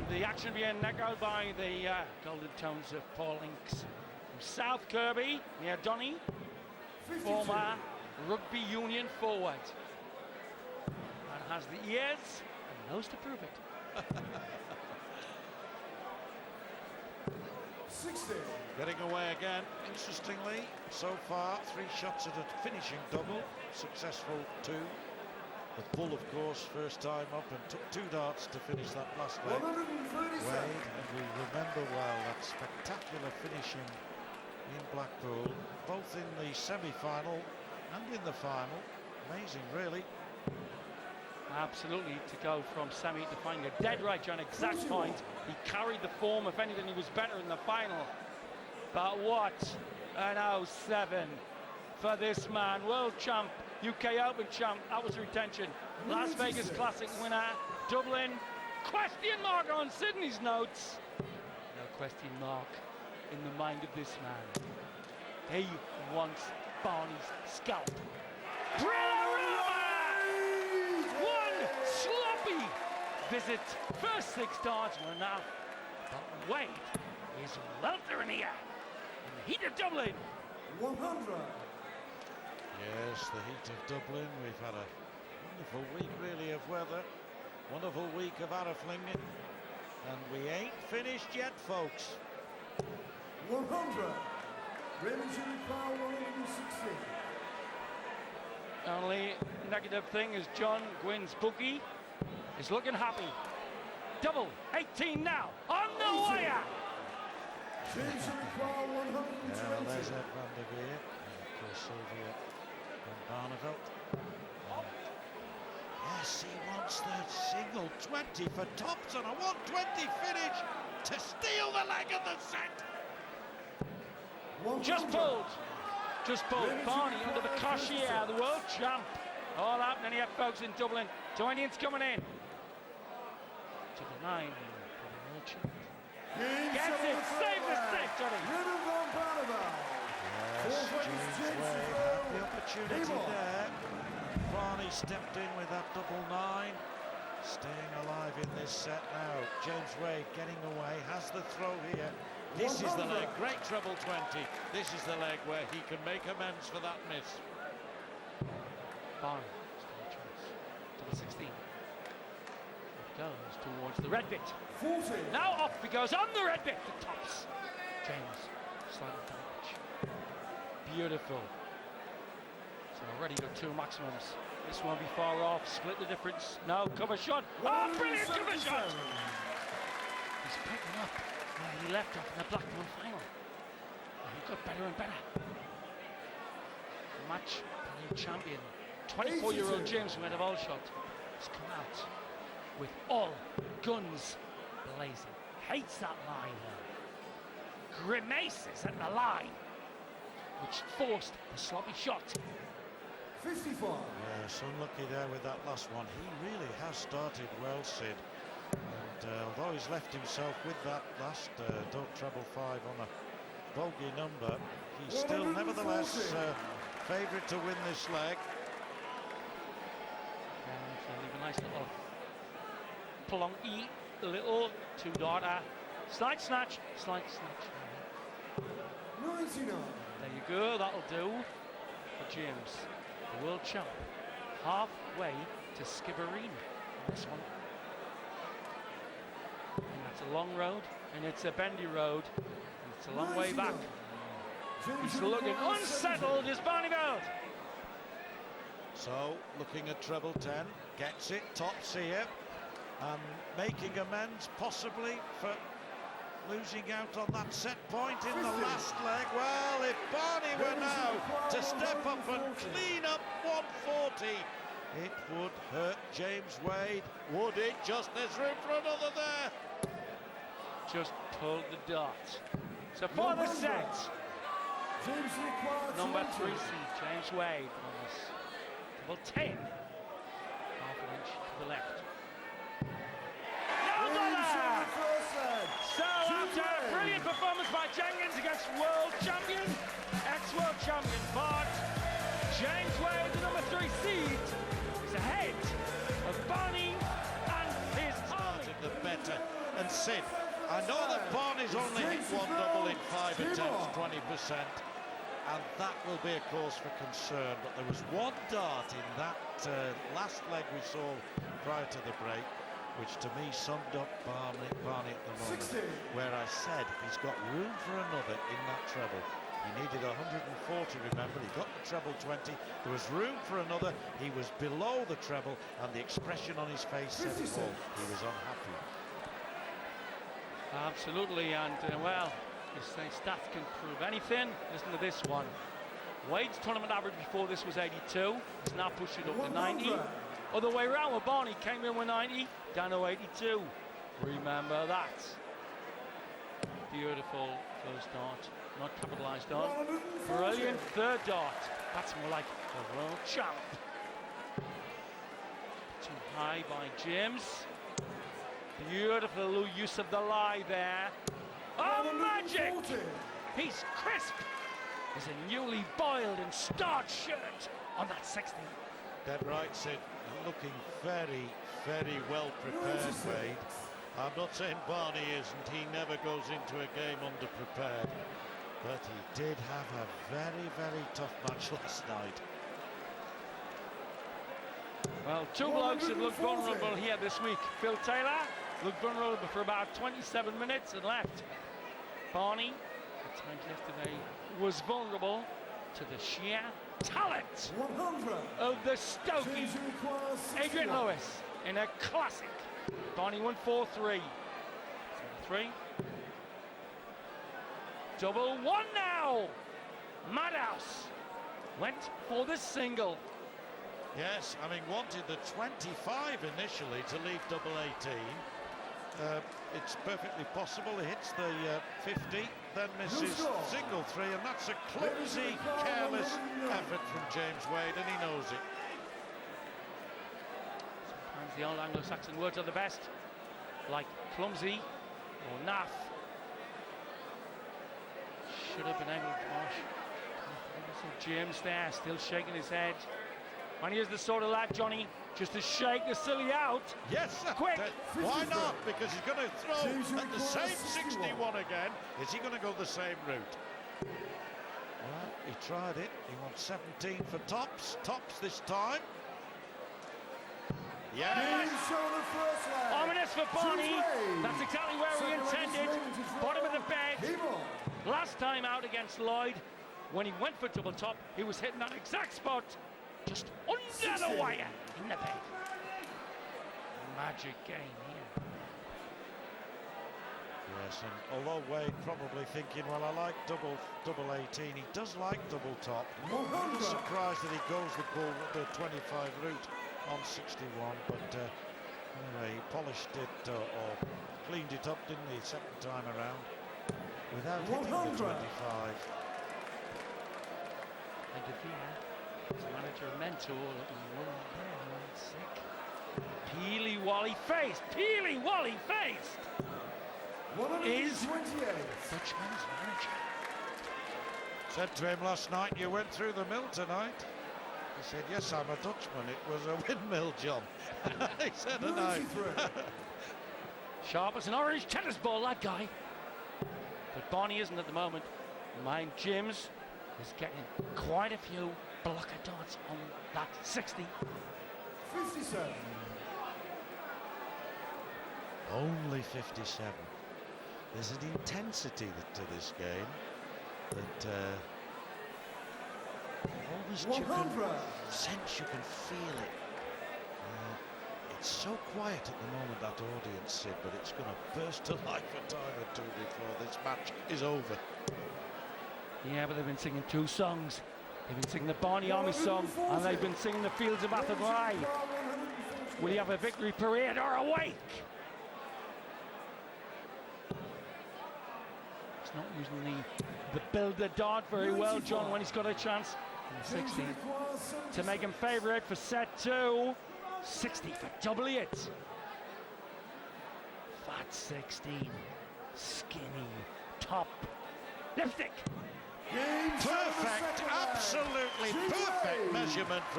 the action being knocked out by the Golden Tones of Paul Inks. From South Kirby, near Donny, former rugby union forward. And has the ears and nose to prove it. 60. Getting away again, interestingly, so far 3 shots at a finishing double, successful 2. The Bull, of course, first time up and took 2 darts to finish that last leg. Wade, and we remember well that spectacular finishing in Blackpool, both in the semi-final and in the final. Amazing, really. Absolutely, to go from semi to final. You're dead right, John, exact point. He carried the form. If anything, he was better in the final. But what an 07 for this man. World champ, UK Open champ, that was retention. Las Vegas Classic winner, Dublin. Question mark on Sydney's notes. No question mark in the mind of this man. He wants Barney's scalp. One sloppy visit. First 6 darts were enough. But Wade is weltering here in the heat of Dublin. 100. Yes, the heat of Dublin. We've had a wonderful week, really, of weather. Wonderful week of araflinging. And we ain't finished yet, folks. 100. Raymond van 160. Only negative thing is John Gwynn's bookie is looking happy. Double 18 now on the wire. James require 120. Yeah, there's Ed van der Veer, and of course Sylvia van Barneveld. Yes, he wants the single 20 for tops on a 120 finish to steal the leg of the set. 100. Just pulled. Barney under the Coshier, the world champ. All happening here, folks, in Dublin. 2 Indians coming in. To the 9, for the world champ. Gets it, save the set, Johnny. Raymond van Barneveld. Yes, James Wade had the opportunity there. Barney stepped in with that double 9. Staying alive in this set now. James Wade getting away, has the throw here. This is the leg, great treble 20. This is the leg where he can make amends for that miss. Barney, still a chance. Double 16. Off goes towards the red bit. 40. Now off he goes on the red bit, the tops. James, slightly damage. Beautiful. So already got 2 maximums. This won't be far off, split the difference. No, cover shot. Oh, brilliant cover shot! He's picking up where he left off in the Blackpool final. And he got better and better. The match new champion, 24-year-old James Wade of Alshot, has come out with all guns blazing. Hates that line there. Grimaces at the line, which forced the sloppy shot. 55. Yes, unlucky there with that last one. He really has started well, Sid. And although he's left himself with that last don't treble 5 on a bogey number, he's still nevertheless favourite to win this leg. And so leave a nice little plonky, little 2-darter. Slight snatch. 99. There you go, that'll do for James, the world champ, halfway to Skibbereen on this one. And that's a long road, and it's a bendy road, and it's a long way back. He's looking unsettled, is Barneveld. So, looking at treble 10, gets it, tops here, and making amends possibly for losing out on that set point in the last leg. Well, if Barney were now to step up and clean up 140, it would hurt James Wade, would it? Just there's room for another there. Just pulled the dart. So for the set, number 3 seed, James Wade on this double 10, half an inch to the left. So after a brilliant performance by Jenkins against world champion, ex-world champion Bart, James Wade, the number 3 seed, is ahead of Barney and his army. The better, and Sid, I know that Barney's only hit one double in 5 attempts, 20%, and that will be a cause for concern, but there was one dart in that last leg we saw prior to the break, which to me summed up Barney at the moment, 60. where I said he's got room for another in that treble. He needed 140, remember, he got the treble 20, there was room for another, he was below the treble, and the expression on his face said it all. He was unhappy. Absolutely, and well, you say stats can prove anything. Listen to this one. Wade's tournament average before this was 82. He's now pushed it up to 90. Other way around, where Barney came in with 90, down to 82. Remember that. Beautiful first dart, not capitalised on. Brilliant third dart. That's more like a world champ. Too high by James. Beautiful use of the lie there. Oh, magic! He's crisp. There's a newly boiled and starched shirt on that 60. Dead right, Sid. Looking very, very well prepared, Wade. I'm not saying Barney isn't. He never goes into a game underprepared. But he did have a very, very tough match last night. Well, two blokes have looked vulnerable here this week. Phil Taylor looked vulnerable for about 27 minutes and left. Barney, at times yesterday, was vulnerable to the sheer talent of the Stokey Adrian Lewis in a classic. Barney won 4-3. 3. Double one now. Madhouse went for the single. Yes, I mean, wanted the 25 initially to leave double 18. It's perfectly possible. He hits the 50, then misses single 3, and that's a clumsy, careless effort from James Wade, and he knows it. Sometimes the old Anglo-Saxon words are the best, like clumsy or naff. Should have been able to wash. James there, still shaking his head. And here's the sort of lad, Johnny, just to shake the silly out. Yes, quick. Why not? Because he's going to throw at the same 61 again. Is he going to go the same route? Well, he tried it. He wants 17 for tops. Tops this time. Yes. Ominous for Barney. That's exactly where he intended. Bottom of the bed. Last time out against Lloyd, when he went for double top, he was hitting that exact spot. Just under the wire in the bed. Magic game here. Yes, and although Wade probably thinking, well, I like double 18, he does like double top. I'm not surprised that he goes the 25 route on 61, but anyway, he polished it or cleaned it up, didn't he, second time around, without hitting the 25. And his manager and mentor looking sick. Peely Wally faced. Peely Wally faced. Is Dutchman's manager. Said to him last night, you went through the mill tonight. He said, yes, I'm a Dutchman. It was a windmill, John. He said, a no. Sharp as an orange tennis ball, that guy. But Barney isn't at the moment. Mind Jim's is getting quite a few blocker darts on that 60. 57. Only 57. There's an intensity to this game that almost you can sense, you can feel it. It's so quiet at the moment, that audience, Sid, but it's going to burst to life a time or two before this match is over. Yeah, but they've been singing two songs. They've been singing the Barney Army song, and they've been singing the Fields of Athenry. Will he have a victory parade or a wake? He's not using the builder dart very well, John, when he's got a chance. 60 to make him favourite for set 2. 60 for double it. Fat 16. Skinny. Top. Lipstick. Perfect, absolutely perfect measurement.